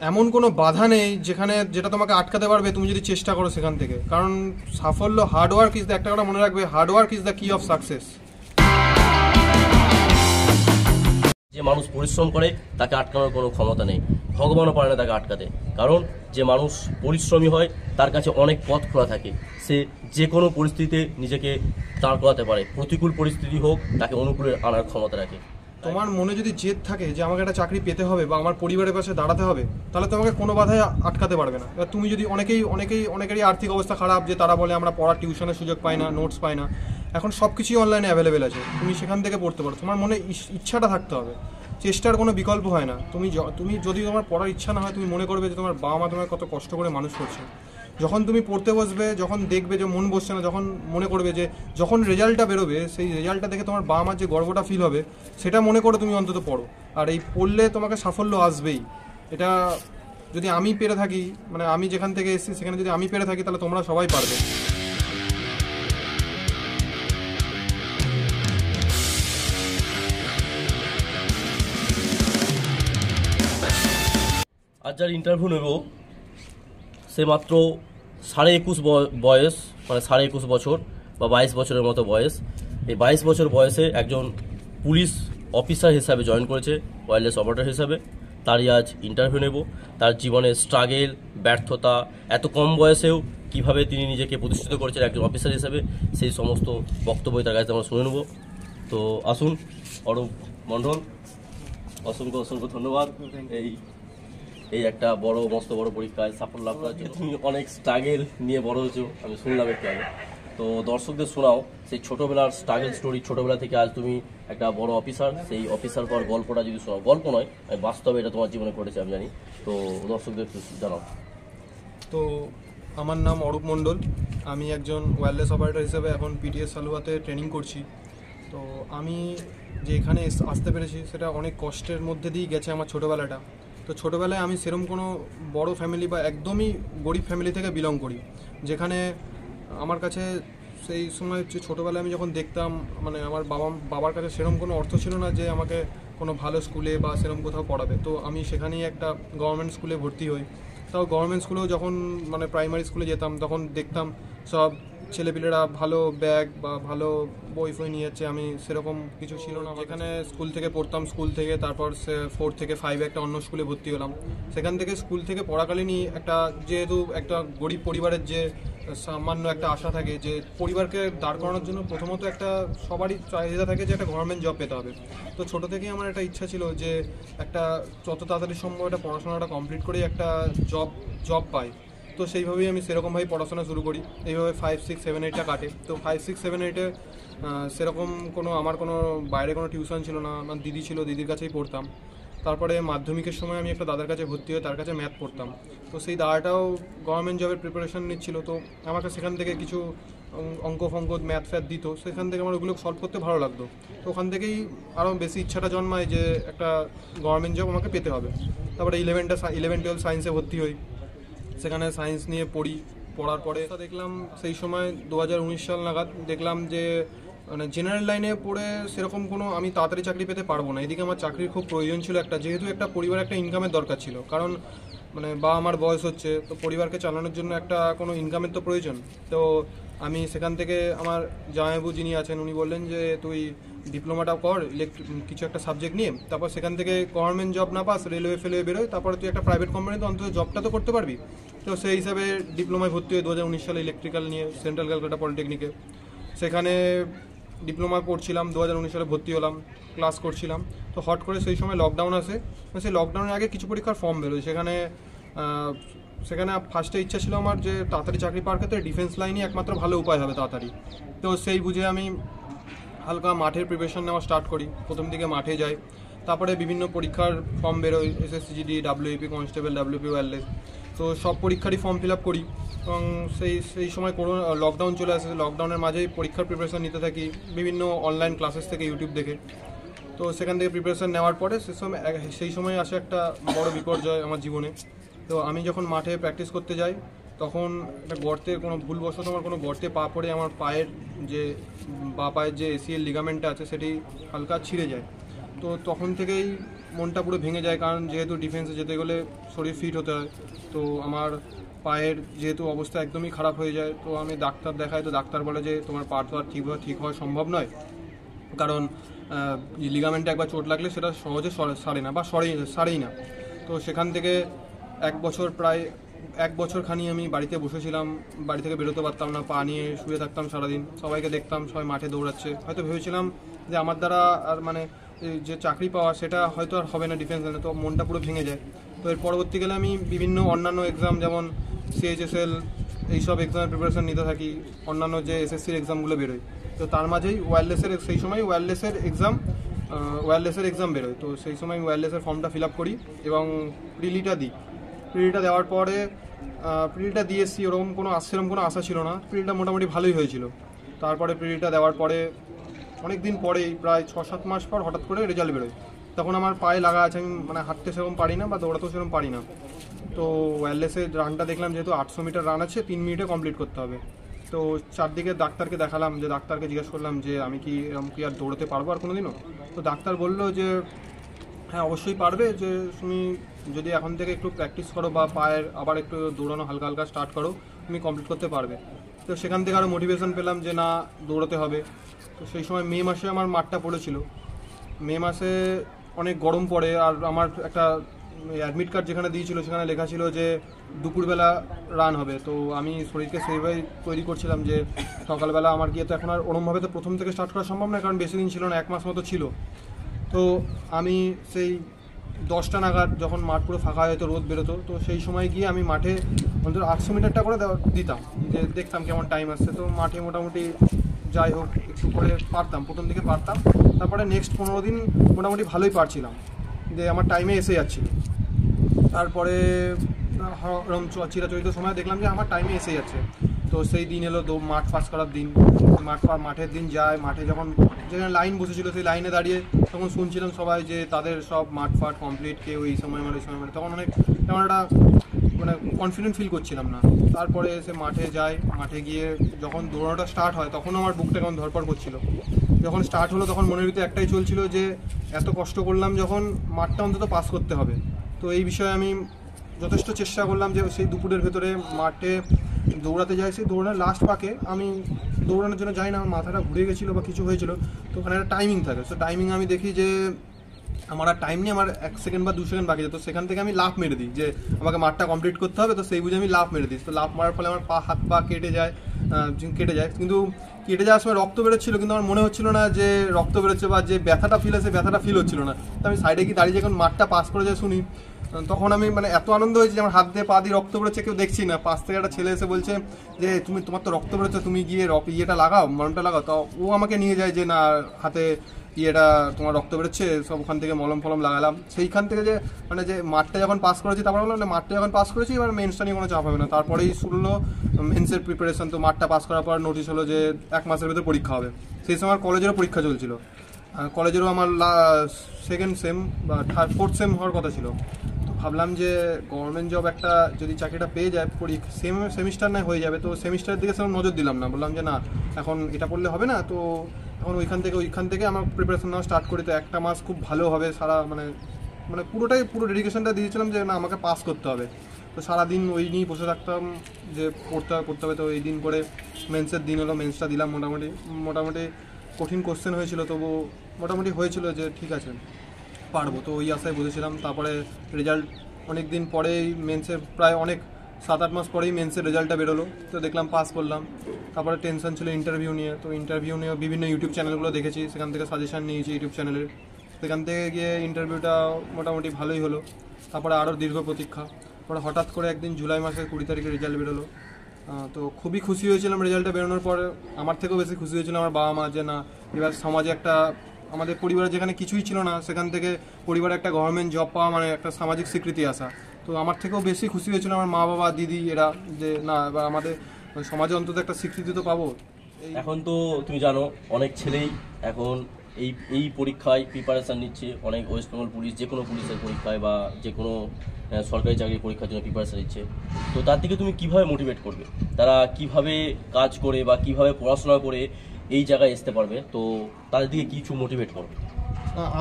এমন কোনো বাধা নেই যেটা তোমাকে আটকাতে পারবে তুমি যদি চেষ্টা করো সেখান থেকে। কারণ সাফল্য হার্ডওয়ার্ক ইজ দ্য, একটা কথা মনে রাখবে, হার্ডওয়ার্ক ইজ দ্য কি অফ সাকসেস। যে মানুষ পরিশ্রম করে তাকে আটকানোর কোনো ক্ষমতা নেই, ভগবানও পারে না তাকে আটকাতে। কারণ যে মানুষ পরিশ্রমী হয় তার কাছে অনেক পথ খোলা থাকে, সে যে কোনো পরিস্থিতিতে নিজেকে দাঁড় করাতে পারে। প্রতিকূল পরিস্থিতি হোক তাকে অনুকূলে আনার ক্ষমতা রাখে। তোমার মনে যদি জেদ থাকে যে আমাকে একটা চাকরি পেতে হবে বা আমার পরিবারের পাশে দাঁড়াতে হবে, তাহলে তোমাকে কোনো বাধায় আটকাতে পারবে না। এবার তুমি যদি অনেকেরই আর্থিক অবস্থা খারাপ, যে তারা বলে আমরা পড়ার টিউশনের সুযোগ পাই না, নোটস পাই না। এখন সব কিছুই অনলাইনে অ্যাভেলেবেল আছে, তুমি সেখান থেকে পড়তে পারো। তোমার মনে ইচ্ছাটা থাকতে হবে, চেষ্টার কোনো বিকল্প হয় না। তুমি যদি তোমার পড়ার ইচ্ছা না হয়, তুমি মনে করবে যে তোমার বাবা মা তোমার কত কষ্ট করে মানুষ করছে। যখন তুমি পড়তে বসবে, যখন দেখবে যে মন বসছে না, যখন মনে করবে যে যখন রেজাল্টটা বেরোবে, সেই রেজাল্টটা দেখে তোমার বাবা মার যে গর্বটা ফিল হবে, সেটা মনে করে তুমি অন্তত পড়ো। আর এই পড়লে তোমাকে সাফল্য আসবেই। এটা যদি আমি পেরে থাকি, মানে আমি যেখান থেকে এসেছি সেখানে যদি আমি পেরে থাকি, তাহলে তোমরা সবাই পারবে। আর যার ইন্টারভিউ নেব সে মাত্র 21.5 বয়স, মানে 21.5 বছর বা 22 বছরের মতো বয়স। এই 22 বছর বয়সে একজন পুলিশ অফিসার হিসাবে জয়েন করেছে, ওয়্যারলেস অপারেটর হিসাবে। তারই আজ ইন্টারভিউ নেব। তার জীবনের স্ট্রাগেল, ব্যর্থতা, এত কম বয়সেও কিভাবে তিনি নিজেকে প্রতিষ্ঠিত করেছেন একজন অফিসার হিসাবে, সেই সমস্ত বক্তব্য তার কাছে আমরা শুনে নেব। তো আসুন, অরূপ মণ্ডল, অসংখ্য ধন্যবাদ এই একটা মস্ত বড় পরীক্ষায় সাফল্য লাভ করার জন্য। তুমি অনেক স্ট্রাগেল নিয়ে বড় হয়েছো, আমি শুনলাম একটু আগে। তো দর্শকদের শোনাও সেই ছোটবেলার স্ট্রাগল স্টোরি, ছোটবেলা থেকে আজ তুমি একটা বড় অফিসার, সেই অফিসার হওয়ার গল্পটা যদি শোনাও। গল্প নয়, বাস্তবে এটা তোমার জীবনে ঘটেছে আমি জানি। তো দর্শকদের একটু জানাও। তো আমার নাম অরূপ মণ্ডল, আমি একজন ওয়্যারলেস অপারেটর হিসেবে এখন পিটিএস সালুয়াতে ট্রেনিং করছি। তো আমি যে এখানে আসতে পেরেছি সেটা অনেক কষ্টের মধ্যে দিয়েই গেছে আমার ছোটোবেলাটা। তো ছোটোবেলায় আমি সেরকম কোনো বড় ফ্যামিলি বা একদমই গরিব ফ্যামিলি থেকে বিলং করি, যেখানে আমার কাছে সেই সময় যে ছোটোবেলায় আমি যখন দেখতাম, মানে আমার বাবার কাছে সেরকম কোনো অর্থ ছিল না যে আমাকে কোনো ভালো স্কুলে বা সেরকম কোথাও পড়াবে। তো আমি সেখানেই একটা গভর্নমেন্ট স্কুলে ভর্তি হই। তাও গভর্নমেন্ট স্কুলেও যখন মানে প্রাইমারি স্কুলে যেতাম, তখন দেখতাম সব ছেলেপিলেরা ভালো ব্যাগ বা ভালো বই ফই নিয়ে যাচ্ছে, আমি সেরকম কিছু ছিল না। যেখানে স্কুল থেকে পড়তাম, স্কুল থেকে তারপর 4 থেকে 5 একটা অন্য স্কুলে ভর্তি হলাম। সেখান থেকে স্কুল থেকে পড়াকালীনই যেহেতু একটা গরিব পরিবারের যে সামান্য একটা আশা থাকে যে পরিবারকে দাঁড় করানোর জন্য প্রথমত একটা সবারই চাহিদা থাকে যে একটা গভর্নমেন্ট জব পেতে হবে। তো ছোটো থেকেই আমার একটা ইচ্ছা ছিল যে একটা যত তাড়াতাড়ি সম্ভব একটা পড়াশোনাটা কমপ্লিট করেই একটা জব পাই। তো সেইভাবেই আমি সেরকমভাবেই পড়াশোনা শুরু করি। এইভাবে 5, 6, 7, 8টা কাটে। তো 5, 6, 7, 8-এ সেরকম আমার কোনো বাইরে কোনো টিউশন ছিল না, আমার দিদি ছিল, দিদির কাছেই পড়তাম। তারপরে মাধ্যমিকের সময় আমি একটা দাদার কাছে ভর্তি হয়ে তার কাছে ম্যাথ পড়তাম। তো সেই দাদাটাও গভর্নমেন্ট জবের প্রিপারেশন নিচ্ছিল, তো আমাকে সেখান থেকে কিছু অঙ্ক ম্যাথ দিত। সেখান থেকে আমার ওগুলো সলভ করতে ভালো লাগতো। তো ওখান থেকেই আরও বেশি ইচ্ছাটা জন্মায় যে একটা গভর্নমেন্ট জব আমাকে পেতে হবে। তারপরে 11-12 সায়েন্সে ভর্তি হই, সেখানে সায়েন্স নিয়ে পড়ার পরে দেখলাম সেই সময় 2019 সাল নাগাদ দেখলাম যে মানে জেনারেল লাইনে পড়ে সেরকম কোনো আমি তাড়াতাড়ি চাকরি পেতে পারবো না। এদিকে আমার চাকরির খুব প্রয়োজন ছিল যেহেতু একটা পরিবারের একটা ইনকামের দরকার ছিল। কারণ মানে আমার বয়স হচ্ছে, তো পরিবারকে চালানোর জন্য একটা কোনো ইনকামের তো প্রয়োজন। তো আমি সেখান থেকে আমার জামাইবাবু যিনি আছেন উনি বললেন যে তুই ডিপ্লোমাটা কর কিছু একটা সাবজেক্ট নিয়ে, তারপর সেখান থেকে গভর্নমেন্ট জব না পাস রেলওয়ে ফেলওয়ে বেরোয়, তারপরে তুই একটা প্রাইভেট কোম্পানিতে অন্তত জবটা তো করতে পারবি। তো সেই হিসাবে ডিপ্লোমায় ভর্তি হয়ে 2019 সালে ইলেকট্রিক্যাল নিয়ে সেন্ট্রাল ক্যালকাটা পলিটেকনিকে, সেখানে ডিপ্লোমা পড়ছিলাম। 2019 সালে ভর্তি হলাম, ক্লাস করছিলাম। তো হট করে সেই সময় লকডাউন আসে। সেই লকডাউনের আগে কিছু পরীক্ষার ফর্ম বেরোয়, সেখানে ফার্স্টে ইচ্ছা ছিল আমার যে তাড়াতাড়ি চাকরি পাওয়ার ক্ষেত্রে ডিফেন্স লাইনই একমাত্র ভালো উপায় হবে তাড়াতাড়ি। তো সেই বুঝে আমি হালকা মাঠের প্রিপারেশন নেওয়া স্টার্ট করি। প্রথম দিকে মাঠে যাই, তারপরে বিভিন্ন পরীক্ষার ফর্ম বেরোয়, SSCGD, WAP constable, WP wireless. তো সব পরীক্ষারই ফর্ম ফিল আপ করি এবং সেই সময় লকডাউন চলে আসে। লকডাউনের মাঝেই পরীক্ষার প্রিপারেশন নিতে থাকি বিভিন্ন অনলাইন ক্লাসেস থেকে, ইউটিউব দেখে। তো সেখান থেকে প্রিপারেশন নেওয়ার পরে সেই সময় আসে একটা বড় বিপর্যয় আমার জীবনে। তো আমি যখন মাঠে প্র্যাকটিস করতে যাই, তখন একটা গর্তে কোনো ভুলবশত আমার কোনো গর্তে পা পড়ে আমার পায়ের যে ACL লিগামেন্টটা আছে সেটি হালকা ছিঁড়ে যায়। তো তখন থেকেই মনটা পুরো ভেঙে যায়, কারণ যেহেতু ডিফেন্সে যেতে গেলে শরীর ফিট হতে হয়। তো আমার পায়ের যেহেতু অবস্থা একদমই খারাপ হয়ে যায়, তো আমি ডাক্তার দেখাই, তো ডাক্তার বলে যে তোমার পা তো আর ঠিক হওয়া সম্ভব নয়, কারণ লিগামেন্টে একবার চোট লাগলে সেটা সহজে সারে না বা সারেই না। তো সেখান থেকে প্রায় এক বছর খানি আমি বাড়িতে বসেছিলাম, বাড়ি থেকে বেরোতে পারতাম না, পা নিয়ে শুয়ে থাকতাম সারাদিন। সবাইকে দেখতাম সবাই মাঠে দৌড়াচ্ছে, হয়তো ভেবেছিলাম যে আমার দ্বারা আর মানে যে চাকরি পাওয়া সেটা হয়তো আর হবে না ডিফেন্স লাইনে, তো মনটা পুরো ভেঙে যায়। তো এর পরবর্তীকালে আমি বিভিন্ন অন্যান্য এক্সাম যেমন CHSL এইসব এক্সামের প্রিপারেশন নিতে থাকি, অন্যান্য যে SSCর এক্সামগুলো বেরোয়। তো তার মাঝেই সেই সময় ওয়্যারলেসের এক্সাম বেরোয়। তো সেই সময় আমি ওয়্যারলেসের ফর্মটা ফিল আপ করি এবং প্রিলিটা দিই। প্রিলিটা দেওয়ার পরে প্রিলিটা দিয়ে এসেছি, সেরকম কোনো আশা ছিল না। প্রিলিটা মোটামুটি ভালোই হয়েছিল। তারপরে প্রিলিটা দেওয়ার পরে অনেক দিন পরেই, প্রায় 6-7 মাস পর হঠাৎ করে রেজাল্ট বেরোয়। তখন আমার পায়ে লাগা আছে, আমি মানে হাঁটতে সেরকম পারি না বা দৌড়াতেও সেরকম পারি না। তো ওয়্যারলেসের রানটা দেখলাম, যেহেতু 800 মিটার রান আছে, 3 মিনিটে কমপ্লিট করতে হবে। তো চারদিকে ডাক্তারকে দেখালাম, যে ডাক্তারকে জিজ্ঞেস করলাম যে আমি কি আর দৌড়াতে পারবো আর কোনোদিনও? তো ডাক্তার বললো যে হ্যাঁ অবশ্যই পারবে, যে তুমি যদি এখন থেকে একটু প্র্যাকটিস করো বা পায়ের আবার একটু দৌড়ানো হালকা হালকা স্টার্ট করো, তুমি কমপ্লিট করতে পারবে। তো সেখান থেকে আরও মোটিভেশন পেলাম যে না, দৌড়াতে হবে। তো সেই সময় মে মাসে আমার মাঠটা পড়েছিল। মে মাসে অনেক গরম পড়ে, আর আমার একটা অ্যাডমিট কার্ড যেখানে দিয়েছিল সেখানে লেখা ছিল যে দুপুরবেলা রান হবে। তো আমি শরীরকে সেইভাবে তৈরি করছিলাম যে সকালবেলা আমার গিয়ে তো এখন আর ওরমভাবে তো প্রথম থেকে স্টার্ট করা সম্ভব নয়, কারণ বেশি দিন ছিল না, 1 মাস মতো ছিল। তো আমি সেই 10টা নাগাদ যখন মাঠ পুরো ফাঁকা হয়তো, রোদ বেরোতো, তো সেই সময় গিয়ে আমি মাঠে অন্তত 800 মিটারটা করে দিতাম, যে দেখতাম কেমন টাইম আসছে। তো মাঠে মোটামুটি যাই হোক একটু করে পারতাম, প্রথম দিকে পারতাম। তারপরে নেক্সট 15 দিন মোটামুটি ভালোই পারছিলাম, যে আমার টাইমে এসে যাচ্ছিল। তারপরে এরকম চিরাচরিত সময় দেখলাম যে আমার টাইমে এসে যাচ্ছে। তো সেই দিন এলো মাঠ পাস করার দিন। মাঠের দিন যায়, মাঠে যখন যেখানে লাইন বসেছিল সেই লাইনে দাঁড়িয়ে তখন শুনছিলাম সবাই যে তাদের সব মাঠ কমপ্লিট, কেউ এই সময় মানে তখন অনেক তেমন একটা মানে কনফিডেন্ট ফিল করছিলাম না। তারপরে সে মাঠে যাই, মাঠে গিয়ে যখন দৌড়ানোটা স্টার্ট হয় তখন আমার বুকটা কেমন ধরপড় করছিল। যখন স্টার্ট হলো তখন মনের ভিতরে একটাই চলছিল যে এত কষ্ট করলাম যখন, মাঠটা অন্তত পাস করতে হবে। তো এই বিষয়ে আমি যথেষ্ট চেষ্টা করলাম যে সেই দুপুরের ভেতরে মাঠে দৌড়াতে যাই। সেই দৌড়ানোর লাস্ট পাকে আমি দৌড়ানোর জন্য যাই না, আমার মাথাটা ঘুরে গেছিলো বা কিছু হয়েছিল। তো ওখানে একটা টাইমিং থাকে, সো টাইমিং আমি দেখি যে আমার আর টাইম নেই, আমার 1 সেকেন্ড বা 2 সেকেন্ড বাকি যেত। সেখান থেকে আমি লাফ মেরে দিই যে আমাকে মাঠটা কমপ্লিট করতে হবে। তো সেই বুঝে আমি লাফ মেরে দিই। তো লাফ মারার ফলে আমার হাত পা কেটে যায়। কিন্তু কেটে যাওয়ার সময় রক্ত বেরোচ্ছিল, কিন্তু আমার মনে হচ্ছিল না যে রক্ত বেরোচ্ছে বা যে ব্যথাটা ফিল হচ্ছিল না। তো আমি সাইডে গিয়ে দাঁড়িয়ে যখন মাঠটা পাস করে যায় শুনি, তখন আমি মানে এত আনন্দ হয়েছে যে আমার হাত দিয়ে পা দিয়ে রক্ত বেরোচ্ছে, কেউ দেখছি না। পাশ থেকে একটা ছেলে এসে বলছে যে তোমার তো রক্ত বেরোচ্ছে, তুমি গিয়ে ইয়েটা লাগাও, মলমটা লাগাও। তো ও আমাকে নিয়ে যায় যে না, হাতে ইয়েটা তোমার রক্ত বেরোচ্ছে, সব ওখান থেকে মলম ফলম লাগালাম। সেইখান থেকে যে মানে যে মাঠটা যখন পাস করেছি, তারপর বললাম না মাঠটা যখন পাস করেছি এবার মেন্সটা নিয়ে কোনো চাপ হবে না। তারপরেই শুরু হলো মেন্সের প্রিপারেশন। তো মাঠটা পাস করার পর নোটিশ হলো যে 1 মাসের ভিতরে পরীক্ষা হবে। সেই সময় আমার কলেজেরও পরীক্ষা চলছিল। কলেজেরও আমার 2nd সেম বা 4th সেম হওয়ার কথা ছিল। তো ভাবলাম যে গভর্নমেন্ট জব একটা যদি চাকরিটা পেয়ে যায়, সেমিস্টার না হয়ে যাবে। তো সেমিস্টারের দিকে সেরকম নজর দিলাম না, বললাম যে না এখন এটা পড়লে হবে না। তো এখন ওইখান থেকে আমার প্রিপারেশন নেওয়া স্টার্ট করি। তো 1টা মাস খুব ভালো হবে, সারা মানে পুরো ডেডিকেশনটা দিয়েছিলাম যে না আমাকে পাস করতে হবে। তো সারাদিন ওই নিয়েই বসে থাকতাম যে পড়তে হবে। তো এই দিন করে মেন্সের দিন হলো, মেন্সটা দিলাম। মোটামুটি কঠিন কোশ্চেন হয়েছিল, তবু মোটামুটি হয়েছিল যে ঠিক আছে পারবো। তো ওই আশায় বুঝেছিলাম। তারপরে রেজাল্ট অনেক দিন পরেই, মেন্সের প্রায় 7-8 মাস পরেই মেন্সের রেজাল্টটা বেরোলো। তো দেখলাম পাস করলাম। তারপরে টেনশন ছিল ইন্টারভিউ নিয়ে। তো ইন্টারভিউ নিয়ে বিভিন্ন ইউটিউব চ্যানেলগুলো দেখেছি, সেখান থেকে সাজেশান নিয়েছি ইউটিউব চ্যানেলের। সেখান থেকে গিয়ে ইন্টারভিউটা মোটামুটি ভালোই হলো। তারপরে আরও দীর্ঘ প্রতীক্ষা। তারপরে হঠাৎ করে একদিন জুলাই মাসের 20 তারিখে রেজাল্ট বেরোলো। তো খুবই খুশি হয়েছিলাম রেজাল্টটা বেরোনোর পরে। আমার থেকেও বেশি খুশি হয়েছিল আমার বাবা মা, যে না এবার সমাজে একটা, আমাদের পরিবারে যেখানে কিছুই ছিল না সেখান থেকে পরিবারে একটা গভর্নমেন্ট জব পাওয়া মানে একটা সামাজিক স্বীকৃতি আসা। তো আমার থেকেও বেশি খুশি হয়েছিল আমার মা বাবা দিদি এরা, যে না এবার আমাদের সমাজে অন্তত একটা স্বীকৃতি তো পাবো। এখন তো তুমি জানো অনেক ছেলেই এখন এই পরীক্ষায় প্রিপারেশান নিচ্ছে, অনেক ওয়েস্ট বেঙ্গল পুলিশ, যে কোনো পুলিশের পরীক্ষায় বা যে কোনো সরকারি চাকরির পরীক্ষার জন্য প্রিপারেশান নিচ্ছে। তো তার থেকে তুমি কিভাবে মোটিভেট করবে, তারা কিভাবে কাজ করে বা কিভাবে পড়াশোনা করে এই জায়গায় আসতে পারবে, তো তাদের দিকে কিছু মোটিভেট করবে?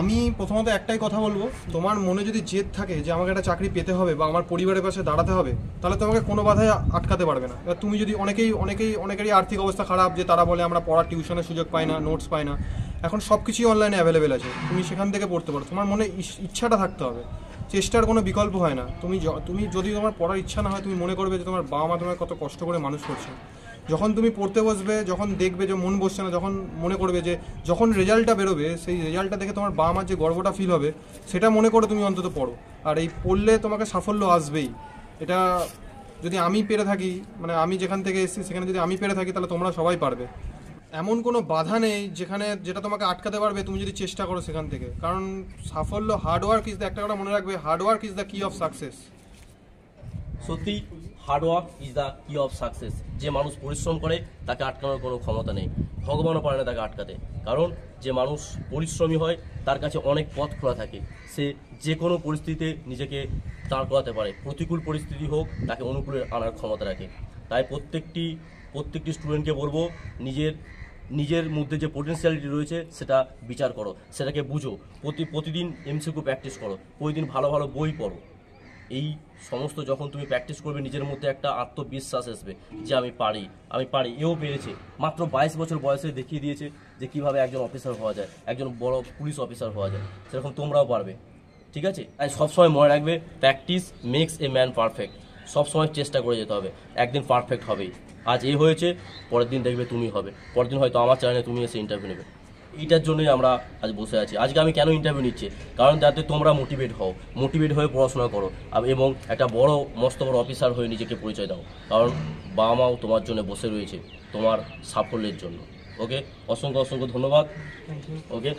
আমি প্রথমত একটাই কথা বলবো, তোমার মনে যদি জেদ থাকে যে আমাকে একটা চাকরি পেতে হবে বা আমার পরিবারের পাশে দাঁড়াতে হবে, তাহলে তোমাকে কোনো বাধায় আটকাতে পারবে না। এবার তুমি যদি অনেকেরই আর্থিক অবস্থা খারাপ, যে তারা বলে আমরা পড়ার টিউশনের সুযোগ পাই না, নোটস পাই না, এখন সব কিছুই অনলাইনে অ্যাভেলেবেল আছে, তুমি সেখান থেকে পড়তে পারো। তোমার মনে ইচ্ছাটা থাকতে হবে, চেষ্টার কোনো বিকল্প হয় না। তুমি যদি তোমার পড়ার ইচ্ছা না হয়, তুমি মনে করবে যে তোমার বাবা মা তোমার কত কষ্ট করে মানুষ করছে, যখন তুমি পড়তে বসবে, যখন দেখবে যে মন বসছে না, যখন মনে করবে যে যখন রেজাল্টটা বেরোবে, সেই রেজাল্টটা দেখে তোমার বাবা মার যে গর্বটা ফিল হবে, সেটা মনে করে তুমি অন্তত পড়ো। আর এই পড়লে তোমাকে সাফল্য আসবেই। এটা যদি আমি পেরে থাকি, মানে আমি যেখান থেকে এসেছি সেখানে যদি আমি পেরে থাকি, তাহলে তোমরা সবাই পারবে। এমন কোনো বাধা নেই যেটা তোমাকে আটকাতে পারবে, তুমি যদি চেষ্টা করো সেখান থেকে। কারণ সাফল্য, হার্ডওয়ার্ক ইজ দ্য, একটা কথা মনে রাখবে, হার্ডওয়ার্ক ইজ দ্য কি অফ সাকসেস। সত্যি হার্ডওয়ার্ক ইজ দ্য কি অফ সাকসেস। যে মানুষ পরিশ্রম করে তাকে আটকানোর কোনো ক্ষমতা নেই, ভগবানও পারে না তাকে আটকাতে। কারণ যে মানুষ পরিশ্রমী হয় তার কাছে অনেক পথ খোলা থাকে, সে যে কোনো পরিস্থিতিতে নিজেকে দাঁড় করাতে পারে। প্রতিকূল পরিস্থিতি হোক, তাকে অনুকূলে আনার ক্ষমতা রাখে। তাই প্রত্যেকটি স্টুডেন্টকে বলবো, নিজের মধ্যে যে পোটেনশিয়ালিটি রয়েছে সেটা বিচার করো, সেটাকে বুঝো, প্রতিদিন এমসিকিউ প্র্যাকটিস করো, প্রতিদিন ভালো ভালো বই পড়ো। এই সমস্ত যখন তুমি প্র্যাকটিস করবে, নিজের মধ্যে একটা আত্মবিশ্বাস আসবে যে আমি পারি। এও পেরেছে, মাত্র 22 বছর বয়সে দেখিয়ে দিয়েছে যে কিভাবে একজন অফিসার হওয়া যায়, একজন বড় পুলিশ অফিসার হওয়া যায়। সেরকম তোমরাও পারবে, ঠিক আছে? তাই সবসময় মনে রাখবে, practice makes a man perfect. সবসময় চেষ্টা করে যেতে হবে, একদিন পারফেক্ট হবেই। আজ এ হয়েছে, পরের দিন দেখবে তুমি হবে, পরের দিন হয়তো আমার চ্যানেলে তুমি এসে ইন্টারভিউ নেবে। এইটার জন্যই আমরা আজ বসে আছি। আজকে আমি কেন ইন্টারভিউ নিচ্ছি? কারণ যাতে তোমরা মোটিভেট হয়ে পড়াশোনা করো এবং একটা মস্ত বড় অফিসার হয়ে নিজেকে পরিচয় দাও। কারণ বাবা মাও তোমার জন্য বসে রয়েছে তোমার সাফল্যের জন্য। ওকে, অসংখ্য ধন্যবাদ। ওকে।